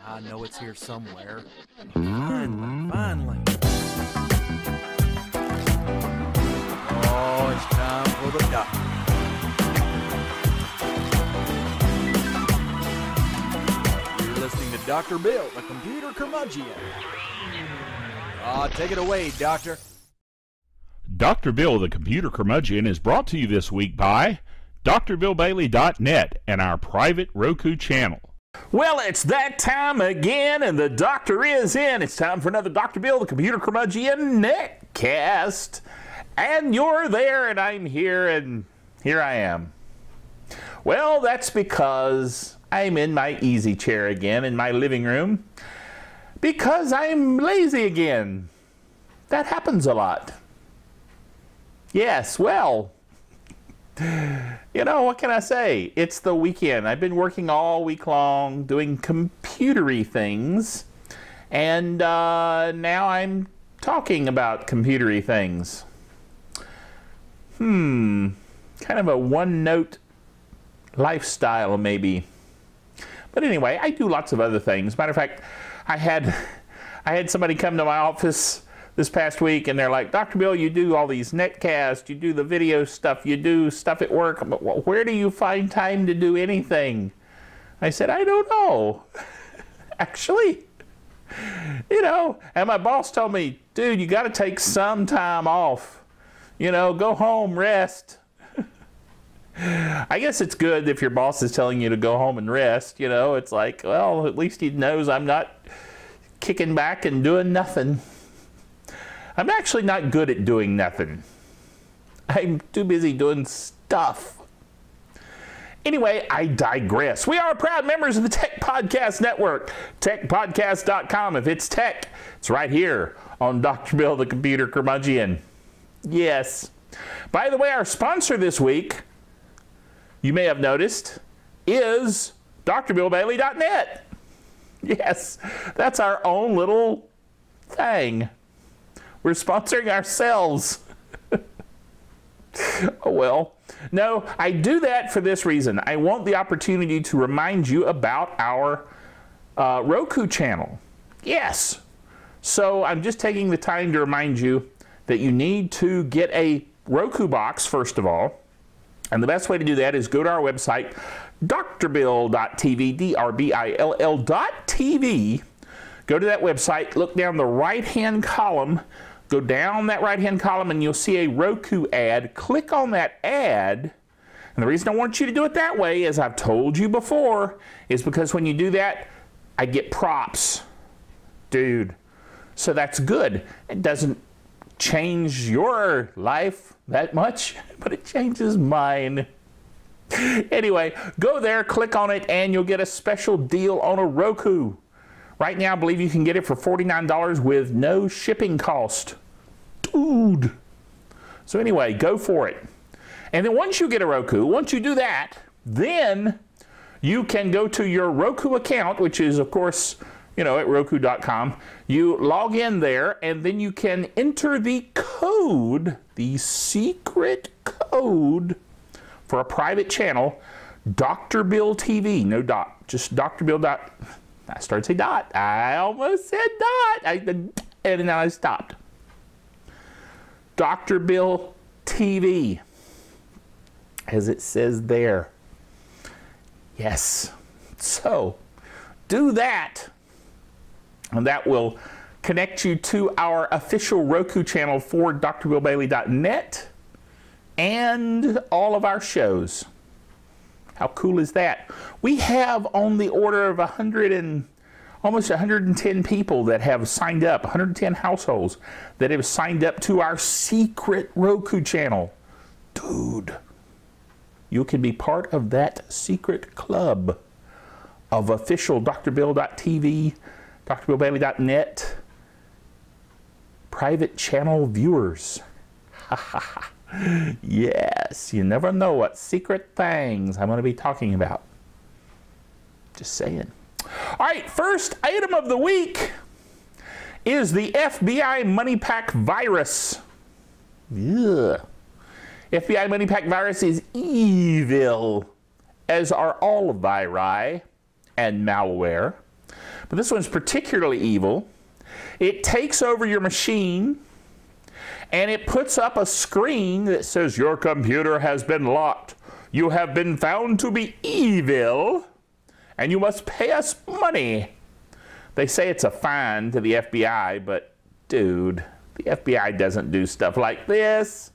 I know it's here somewhere. Finally. Oh, it's time for the doctor. You're listening to Dr. Bill, the computer curmudgeon. Take it away, Doctor. Dr. Bill, the computer curmudgeon, is brought to you this week by DrBillBailey.net and our private Roku channel. Well, it's that time again, and the doctor is in. It's time for another Dr. Bill, the computer curmudgeon netcast. And you're there, and I'm here, and here I am. Well, that's because I'm in my easy chair again in my living room. Because I'm lazy again. That happens a lot. Yes, well, you know, what can I say? It's the weekend. I've been working all week long doing computery things, and now I'm talking about computery things. Kind of a one-note lifestyle, maybe. But anyway, I do lots of other things. Matter of fact, I had somebody come to my office this past week, and they're like, Dr. Bill, you do all these netcasts, you do the video stuff, you do stuff at work, but where do you find time to do anything? I said, I don't know. Actually, you know, and my boss told me, dude, you got to take some time off. You know, go home, rest. I guess it's good if your boss is telling you to go home and rest. You know, it's like, well, at least he knows I'm not kicking back and doing nothing. I'm actually not good at doing nothing. I'm too busy doing stuff. Anyway, I digress. We are proud members of the Tech Podcast Network, techpodcast.com. If it's tech, it's right here on Dr. Bill, the computer curmudgeon. Yes. By the way, our sponsor this week, you may have noticed, is DrBillBailey.net. Yes, that's our own little thing. We're sponsoring ourselves. Oh, well. No, I do that for this reason. I want the opportunity to remind you about our Roku channel. Yes. So I'm just taking the time to remind you that you need to get a Roku box, first of all. And the best way to do that is go to our website, drbill.tv, drbill.tv. Go to that website, look down the right-hand column, go down that right-hand column, and you'll see a Roku ad. Click on that ad. And the reason I want you to do it that way, as I've told you before, is because when you do that, I get props. Dude. So that's good. It doesn't change your life that much, but it changes mine. Anyway, go there, click on it, and you'll get a special deal on a Roku. Right now, I believe you can get it for $49 with no shipping cost. Dude. So anyway, go for it. And then once you get a Roku, once you do that, then you can go to your Roku account, which is, of course, you know, at Roku.com. You log in there, and then you can enter the code, the secret code for a private channel, Dr. Bill TV. No dot, just Dr. Bill dot. I started to say dot. I almost said dot. And then I stopped. Dr. Bill TV, as it says there. Yes. So, do that. And that will connect you to our official Roku channel for DrBillBailey.net and all of our shows. How cool is that? We have on the order of almost 110 people that have signed up, 110 households that have signed up to our secret Roku channel. Dude, you can be part of that secret club of official DrBill.tv, DrBillBailey.net private channel viewers. Yes, you never know what secret things I'm going to be talking about. Just saying. All right, first item of the week is the FBI Money Pack virus. Ugh. FBI Money Pack virus is evil. as are all viri and malware. But this one's particularly evil. It takes over your machine and it puts up a screen that says your computer has been locked. You have been found to be evil and you must pay us money. They say it's a fine to the FBI, but dude, the FBI doesn't do stuff like this.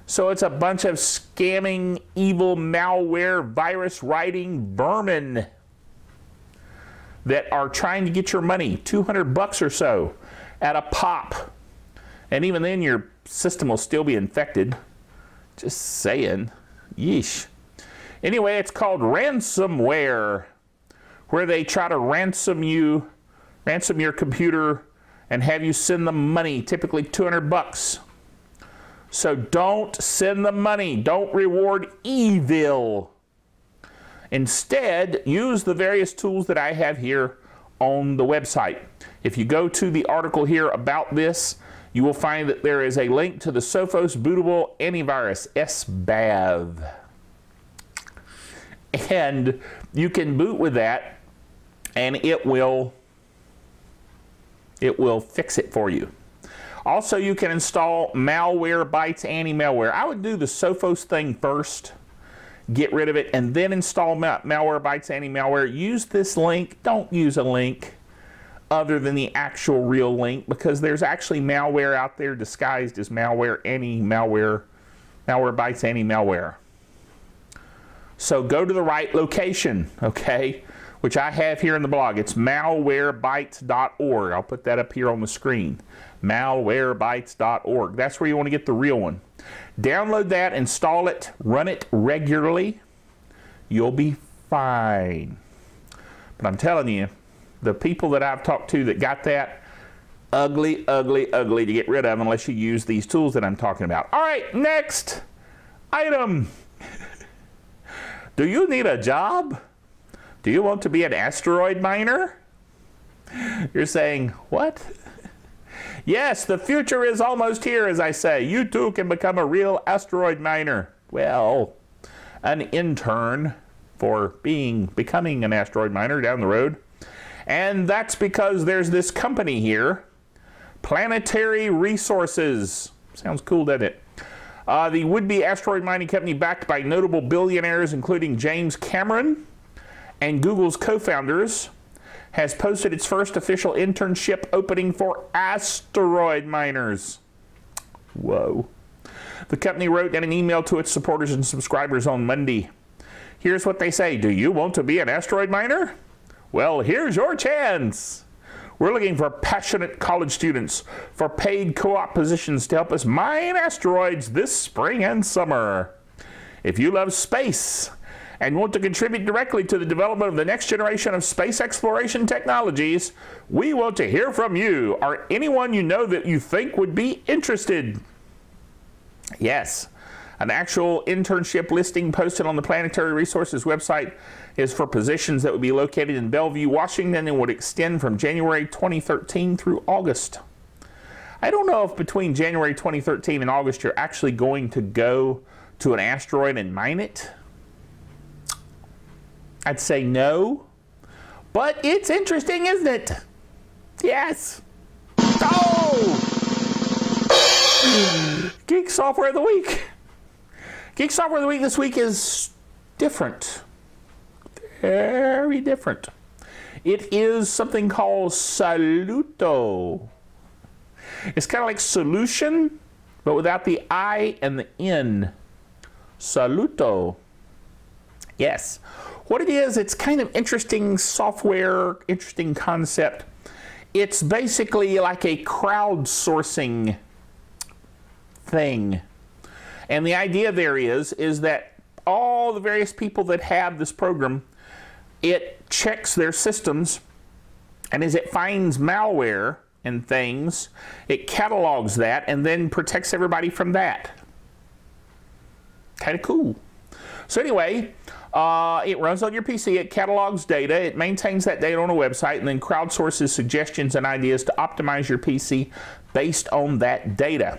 So it's a bunch of scamming, evil, malware, virus-writing vermin that are trying to get your money, $200 or so, at a pop. And even then, your system will still be infected. Just saying. Yeesh. Anyway, it's called ransomware, where they try to ransom your computer and have you send them money, typically $200. So don't send them money. Don't reward evil. Instead, use the various tools that I have here on the website. If you go to the article here about this, you will find that there is a link to the Sophos Bootable Antivirus, SBAV. And you can boot with that, and it will fix it for you. Also, you can install Malwarebytes Anti-Malware. I would do the Sophos thing first, get rid of it, and then install Malwarebytes Anti-Malware. Use this link. Don't use a link other than the actual real link, because there's actually malware out there disguised as malware, Malwarebytes Anti-Malware. So go to the right location, okay, which I have here in the blog. It's malwarebytes.org. I'll put that up here on the screen. Malwarebytes.org. That's where you want to get the real one. Download that, install it, run it regularly. You'll be fine. But I'm telling you, the people that I've talked to that got that, ugly, ugly, ugly to get rid of unless you use these tools that I'm talking about. All right, next item. Do you need a job? Do you want to be an asteroid miner? You're saying, what? Yes, the future is almost here, as I say. You too can become a real asteroid miner. Well, an intern for becoming an asteroid miner down the road. And that's because there's this company here, Planetary Resources. Sounds cool, doesn't it? The would-be asteroid mining company backed by notable billionaires, including James Cameron and Google's co-founders, has posted its first official internship opening for asteroid miners. Whoa. The company wrote in an email to its supporters and subscribers on Monday. Here's what they say. Do you want to be an asteroid miner? Well, here's your chance. We're looking for passionate college students for paid co-op positions to help us mine asteroids this spring and summer. If you love space and want to contribute directly to the development of the next generation of space exploration technologies, we want to hear from you or anyone you know that you think would be interested. Yes, an actual internship listing posted on the Planetary Resources website is for positions that would be located in Bellevue, Washington, and would extend from January 2013 through August. I don't know if between January 2013 and August you're actually going to go to an asteroid and mine it. I'd say no, but it's interesting, isn't it? Yes. Oh! Geek Software of the Week. Geek Software of the Week this week is different. Very different. It is something called Soluto. It's kind of like solution, but without the I and the N. Soluto. Yes. What it is, it's kind of interesting software, interesting concept. It's basically like a crowdsourcing thing. And the idea there is that all the various people that have this program, it checks their systems, and as it finds malware and things, it catalogs that and then protects everybody from that. Kind of cool. So anyway, it runs on your PC, it catalogs data, it maintains that data on a website, and then crowdsources suggestions and ideas to optimize your PC based on that data.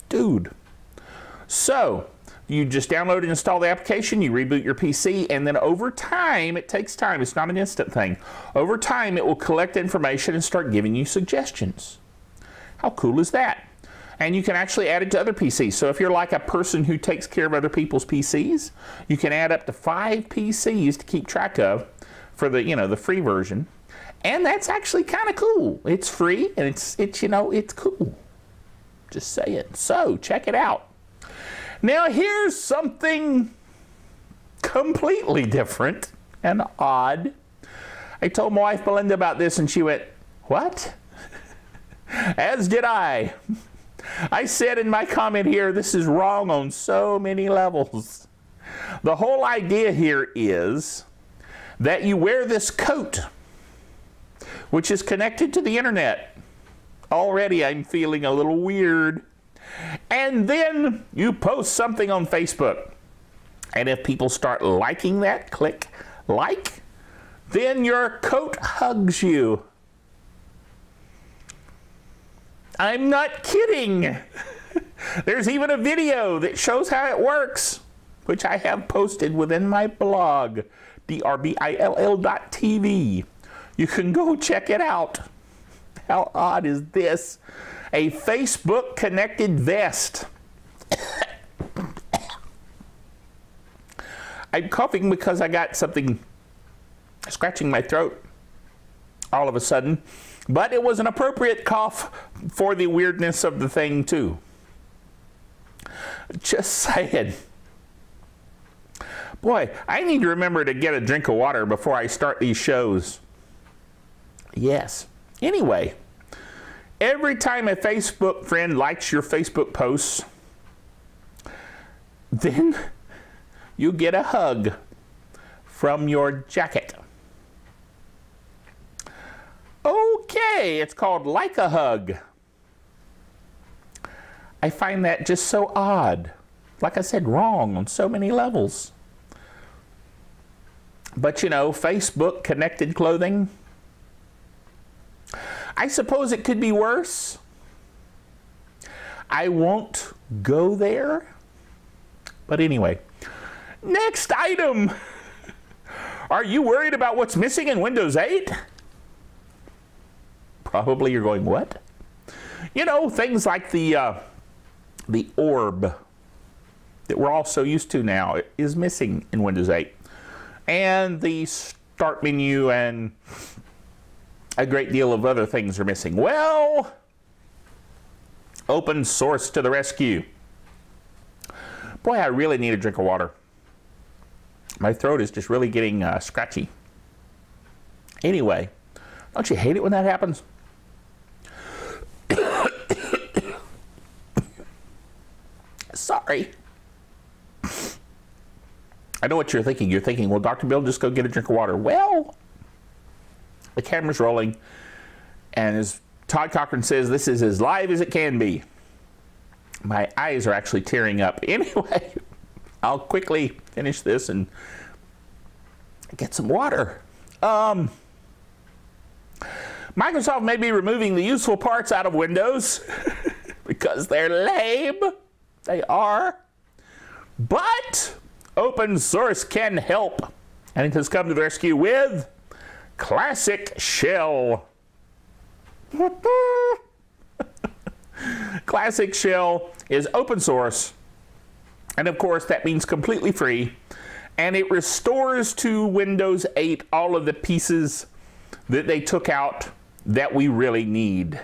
Dude. So, You just download and install the application, you reboot your PC, and then over time, it takes time, it's not an instant thing. Over time, it will collect information and start giving you suggestions. How cool is that? And you can actually add it to other PCs. So if you're like a person who takes care of other people's PCs, you can add up to 5 PCs to keep track of for the, you know, the free version. And that's actually kind of cool. It's free and it's you know, it's cool. Just saying. So check it out. Now here's something completely different and odd. I told my wife Belinda about this and she went, "What?" As did I. I said in my comment here, this is wrong on so many levels. The whole idea here is that you wear this coat, which is connected to the internet. Already I'm feeling a little weird. And then you post something on Facebook. And if people start liking that, click like, then your coat hugs you. I'm not kidding. There's even a video that shows how it works, which I have posted within my blog, drbill.tv. You can go check it out. How odd is this? A Facebook connected vest. I'm coughing because I got something scratching my throat all of a sudden. But it was an appropriate cough for the weirdness of the thing, too. Just saying. Boy, I need to remember to get a drink of water before I start these shows. Yes. Anyway, every time a Facebook friend likes your Facebook posts, then you get a hug from your jacket. Okay, it's called Like a Hug. I find that just so odd. Like I said, wrong on so many levels. But you know, Facebook connected clothing. I suppose it could be worse. I won't go there. But anyway, next item. Are you worried about what's missing in Windows 8? Probably you're going, what? You know, things like the orb that we're all so used to now is missing in Windows 8. And the start menu and a great deal of other things are missing. Well, open source to the rescue. Boy, I really need a drink of water. My throat is just really getting scratchy. Anyway, don't you hate it when that happens? Sorry. I know what you're thinking. You're thinking, well, Dr. Bill, just go get a drink of water. Well, the camera's rolling, and as Todd Cochran says, this is as live as it can be. My eyes are actually tearing up. Anyway, I'll quickly finish this and get some water. Microsoft may be removing the useful parts out of Windows because they're lame. They are. But open source can help. And it has come to the rescue with Classic Shell. Classic Shell is open source. And of course, that means completely free. And it restores to Windows 8 all of the pieces that they took out that we really need.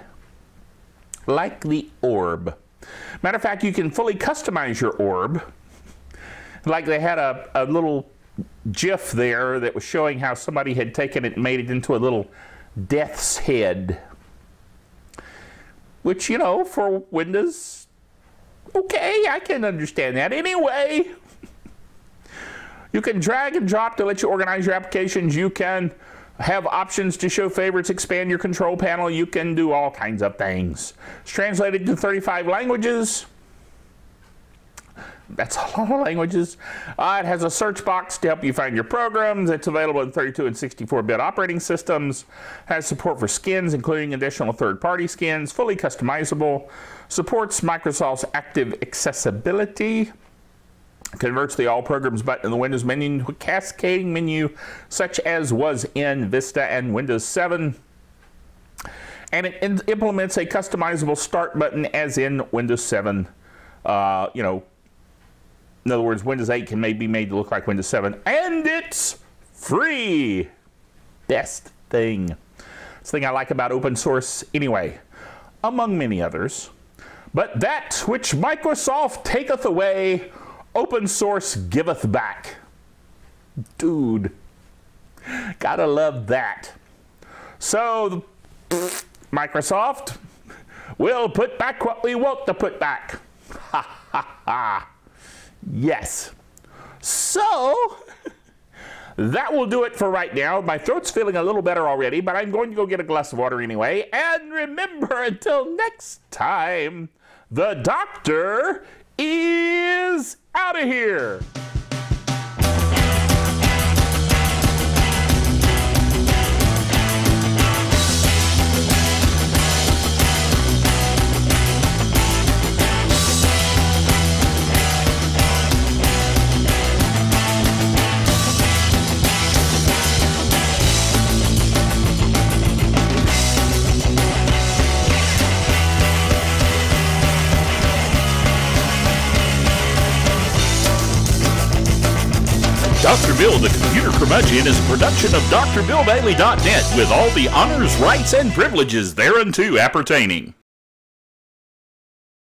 Like the orb. Matter of fact, you can fully customize your orb. Like they had a little GIF there that was showing how somebody had taken it and made it into a little death's head. Which, you know, for Windows, okay, I can understand that. Anyway, you can drag and drop to let you organize your applications. You can have options to show favorites, expand your control panel. You can do all kinds of things. It's translated to 35 languages. That's a lot of languages. It has a search box to help you find your programs. It's available in 32 and 64-bit operating systems. Has support for skins, including additional third-party skins. Fully customizable. Supports Microsoft's active accessibility. Converts the All Programs button in the Windows menu to a cascading menu, such as was in Vista and Windows 7. And it implements a customizable Start button as in Windows 7. You know, in other words, Windows 8 can be made to look like Windows 7. And it's free! Best thing. It's the thing I like about open source anyway, among many others. But that which Microsoft taketh away, open source giveth back. Dude, gotta love that. So, Microsoft will put back what we want to put back. Ha ha ha. Yes. So, that will do it for right now. My throat's feeling a little better already, but I'm going to go get a glass of water anyway. And remember, until next time, the doctor is out of here. Dr. Bill, the Computer Curmudgeon, is a production of DrBillBailey.net with all the honors, rights, and privileges thereunto appertaining.